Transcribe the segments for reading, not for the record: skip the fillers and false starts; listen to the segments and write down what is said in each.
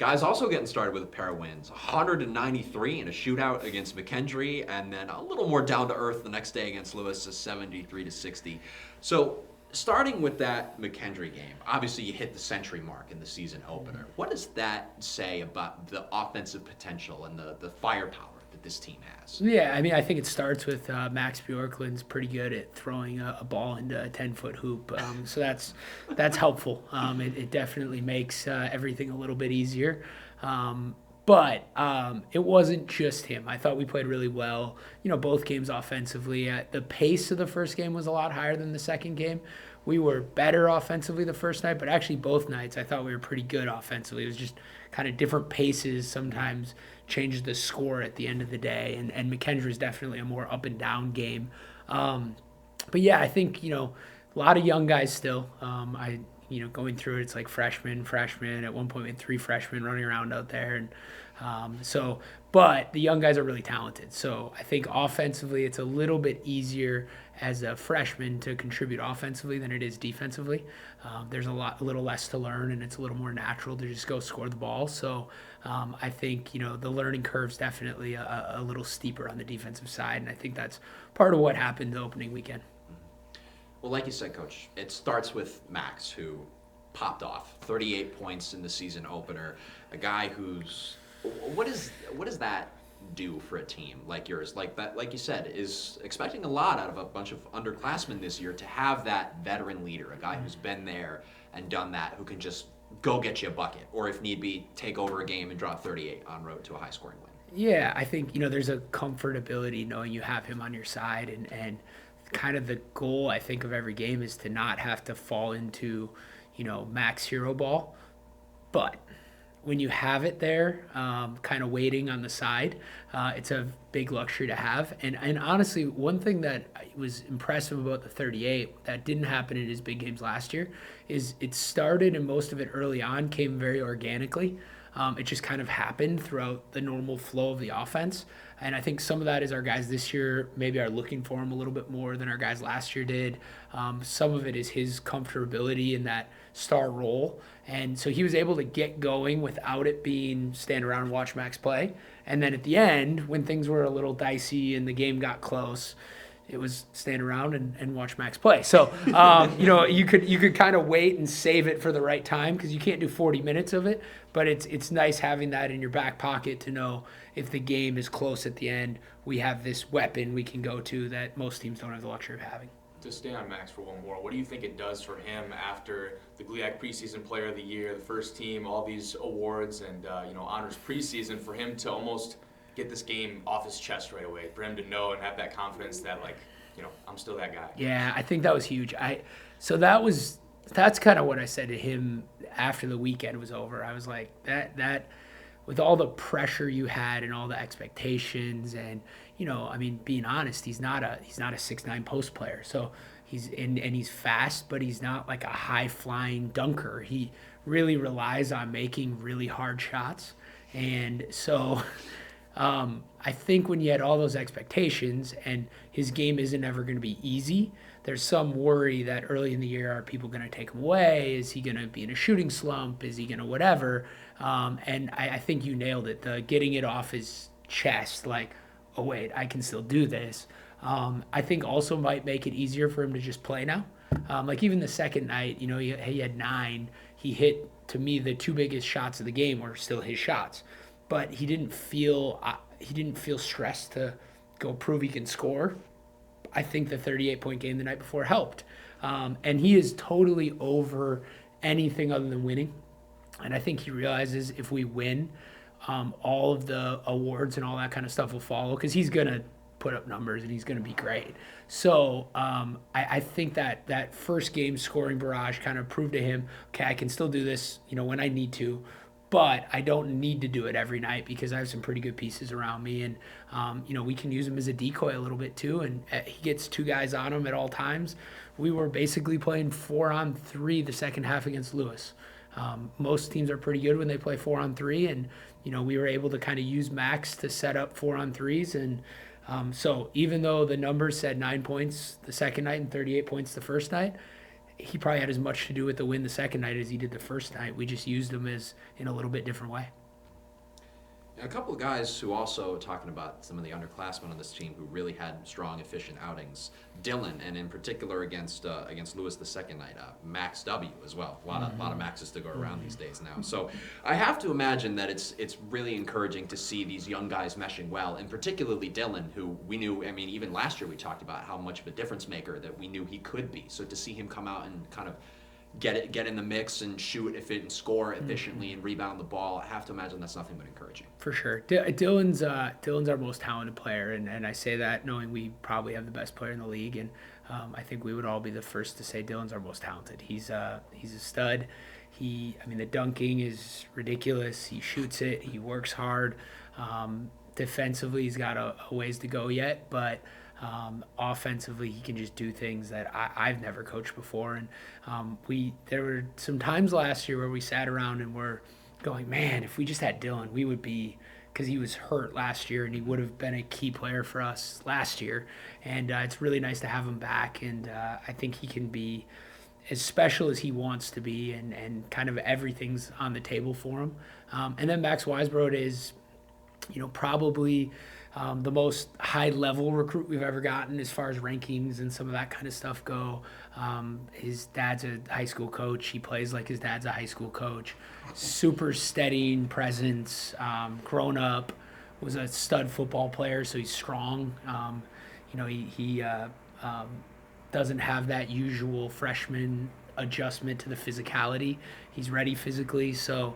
Guys also getting started with a pair of wins. 193 in a shootout against McKendree, and then a little more down to earth the next day against Lewis, a 73 to 60. So starting with that McKendree game, obviously you hit the century mark in the season opener. What does that say about the offensive potential and the firepower that this team has? Yeah, I mean, I think it starts with Max Bjorklund's pretty good at throwing a ball into a 10-foot hoop, so that's helpful. It definitely makes everything a little bit easier. But it wasn't just him. I thought we played really well. Both games offensively. The pace of the first game was a lot higher than the second game. We were better offensively the first night, but actually both nights I thought we were pretty good offensively. It was just kind of different paces sometimes changes the score at the end of the day. And McKendree is definitely a more up and down game. But yeah, I think, a lot of young guys still. Going through it, it's like freshmen. At one point, we had 3 freshmen running around out there. And but the young guys are really talented. So I think offensively, it's a little bit easier as a freshman to contribute offensively than it is defensively. There's a little less to learn, and it's a little more natural to just go score the ball. So I think, the learning curve's definitely a little steeper on the defensive side, and I think that's part of what happened the opening weekend. Well, like you said, Coach, it starts with Max, who popped off 38 points in the season opener. A guy who's what does that do for a team like yours, like that, like you said, is expecting a lot out of a bunch of underclassmen this year, to have that veteran leader, a guy who's been there and done that, who can just go get you a bucket, or if need be, take over a game and drop 38 en route to a high scoring win. Yeah, I think, there's a comfortability knowing you have him on your side, and kind of the goal, I think, of every game is to not have to fall into, max hero ball. But when you have it there, kind of waiting on the side, it's a big luxury to have. And honestly, one thing that was impressive about the 38 that didn't happen in his big games last year is it started, and most of it early on came very organically. It just kind of happened throughout the normal flow of the offense. And I think some of that is our guys this year maybe are looking for him a little bit more than our guys last year did. Some of it is his comfortability in that star role. And so he was able to get going without it being stand around and watch Max play. And then at the end, when things were a little dicey and the game got close, it was stand around and watch Max play. So, you could kind of wait and save it for the right time, because you can't do 40 minutes of it. But it's nice having that in your back pocket to know if the game is close at the end, we have this weapon we can go to that most teams don't have the luxury of having. To stay on Max for one more, what do you think it does for him after the GLIAC preseason player of the year, the first team, all these awards and honors preseason, for him to almost get this game off his chest right away, for him to know and have that confidence that, I'm still that guy? Yeah, I think that was huge. That's kind of what I said to him after the weekend was over. I was like, that with all the pressure you had and all the expectations, and being honest, he's not a 6'9" post player. So he's fast, but he's not like a high flying dunker. He really relies on making really hard shots. And so I think when you had all those expectations and his game isn't ever going to be easy, there's some worry that early in the year, are people going to take him away? Is he going to be in a shooting slump? Is he going to whatever? And I think you nailed it. The getting it off his chest, like, oh, wait, I can still do this. I think also might make it easier for him to just play now. Like even the second night, he had 9. He hit, to me, the 2 biggest shots of the game were still his shots. But he didn't feel stressed to go prove he can score. I think the 38-point game the night before helped. And he is totally over anything other than winning. And I think he realizes if we win, all of the awards and all that kind of stuff will follow, because he's going to put up numbers and he's going to be great. So I think that first game scoring barrage kind of proved to him, okay, I can still do this, when I need to. But I don't need to do it every night, because I have some pretty good pieces around me. And, we can use him as a decoy a little bit too. And he gets 2 guys on him at all times. We were basically playing 4-on-3 the second half against Lewis. Most teams are pretty good when they play 4-on-3. And, we were able to kind of use Max to set up 4-on-3s. And so even though the numbers said 9 points the second night and 38 points the first night, he probably had as much to do with the win the second night as he did the first night. We just used him as in a little bit different way. A couple of guys who also talking about some of the underclassmen on this team who really had strong, efficient outings. Dylan, and in particular against Lewis the second night. Max W as well. A lot of Maxes to go around these days now. So I have to imagine that it's really encouraging to see these young guys meshing well, and particularly Dylan, who we knew. I mean, even last year we talked about how much of a difference maker that we knew he could be. So to see him come out and kind of get in the mix and shoot and score efficiently and rebound the ball, I have to imagine that's nothing but encouraging. For sure. Dylan's our most talented player, and I say that knowing we probably have the best player in the league, and I think we would all be the first to say Dylan's our most talented. He's a stud. The dunking is ridiculous. He shoots it. He works hard. Defensively, he's got a ways to go yet, but offensively, he can just do things that I've never coached before. And there were some times last year where we sat around and were going, man, if we just had Dylan, we would be, because he was hurt last year and he would have been a key player for us last year. And it's really nice to have him back. And I think he can be as special as he wants to be, and kind of everything's on the table for him. And then Max Weisbrod is, probably the most high-level recruit we've ever gotten as far as rankings and some of that kind of stuff go. His dad's a high school coach. He plays like his dad's a high school coach. Super steadying presence, grown up, was a stud football player, so he's strong. He doesn't have that usual freshman adjustment to the physicality. He's ready physically. So,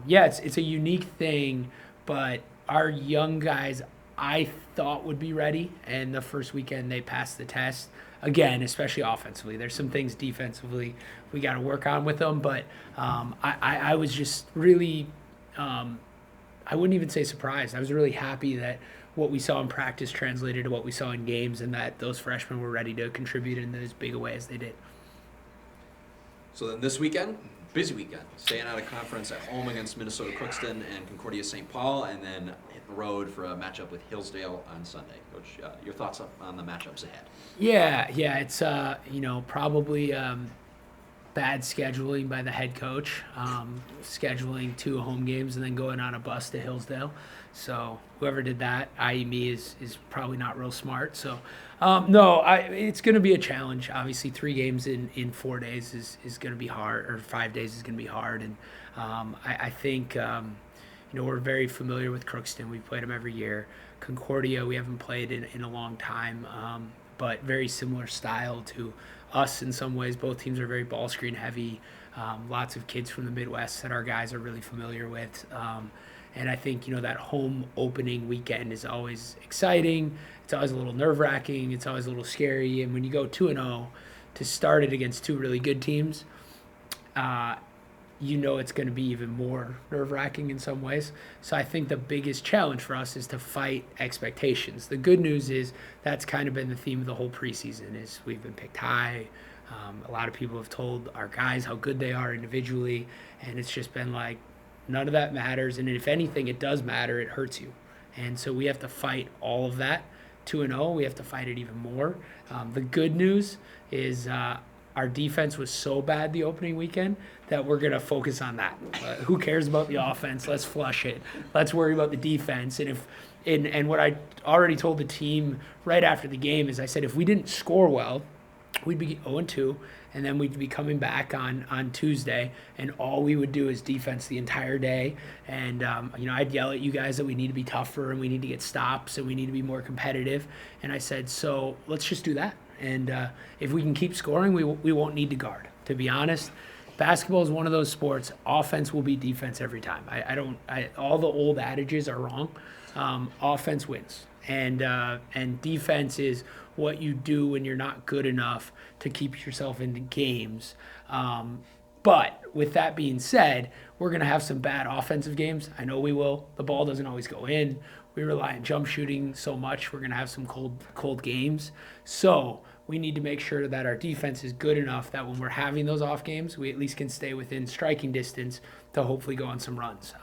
it's a unique thing, but our young guys, I thought would be ready, and the first weekend they passed the test. Again, especially offensively. There's some things defensively we got to work on with them, but I was just really, I wouldn't even say surprised. I was really happy that what we saw in practice translated to what we saw in games, and that those freshmen were ready to contribute in as big a way as they did. So then this weekend, busy weekend, staying out of conference at home against Minnesota Crookston and Concordia St. Paul, and then hit the road for a matchup with Hillsdale on Sunday. Coach, your thoughts on the matchups ahead? Yeah, it's probably bad scheduling by the head coach, scheduling 2 home games and then going on a bus to Hillsdale. So whoever did that, i.e. me, is probably not real smart. So it's going to be a challenge. Obviously, 3 games in 4 days is going to be hard, or 5 days is going to be hard. And I think we're very familiar with Crookston. We've played them every year. Concordia, we haven't played in a long time, but very similar style to us in some ways. Both teams are very ball screen heavy. Lots of kids from the Midwest that our guys are really familiar with. And I think, that home opening weekend is always exciting. It's always a little nerve-wracking. It's always a little scary. And when you go 2-0 to start it against 2 really good teams, it's going to be even more nerve-wracking in some ways. So I think the biggest challenge for us is to fight expectations. The good news is that's kind of been the theme of the whole preseason, is we've been picked high. A lot of people have told our guys how good they are individually, and it's just been like, none of that matters. And if anything, it does matter. It hurts you. And so we have to fight all of that. 2-0, we have to fight it even more. The good news is our defense was so bad the opening weekend that we're going to focus on that. Who cares about the offense? Let's flush it. Let's worry about the defense. And what I already told the team right after the game is I said if we didn't score well, we'd be 0-2, and then we'd be coming back on Tuesday, and all we would do is defense the entire day. And, I'd yell at you guys that we need to be tougher and we need to get stops and we need to be more competitive. And I said, so let's just do that. And if we can keep scoring, we won't need to guard. To be honest, basketball is one of those sports. Offense will beat defense every time. All the old adages are wrong. Offense wins. And defense is what you do when you're not good enough to keep yourself into games. But with that being said, we're going to have some bad offensive games. I know we will. The ball doesn't always go in. We rely on jump shooting so much. We're going to have some cold games. So we need to make sure that our defense is good enough that when we're having those off games, we at least can stay within striking distance to hopefully go on some runs.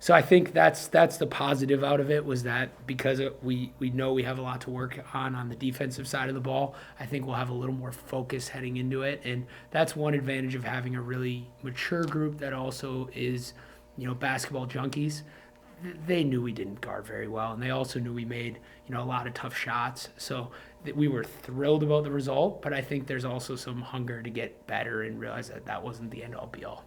So I think that's the positive out of it, was that because we know we have a lot to work on the defensive side of the ball. I think we'll have a little more focus heading into it, and that's one advantage of having a really mature group that also is, basketball junkies. They knew we didn't guard very well, and they also knew we made a lot of tough shots. So we were thrilled about the result, but I think there's also some hunger to get better and realize that wasn't the end all be all.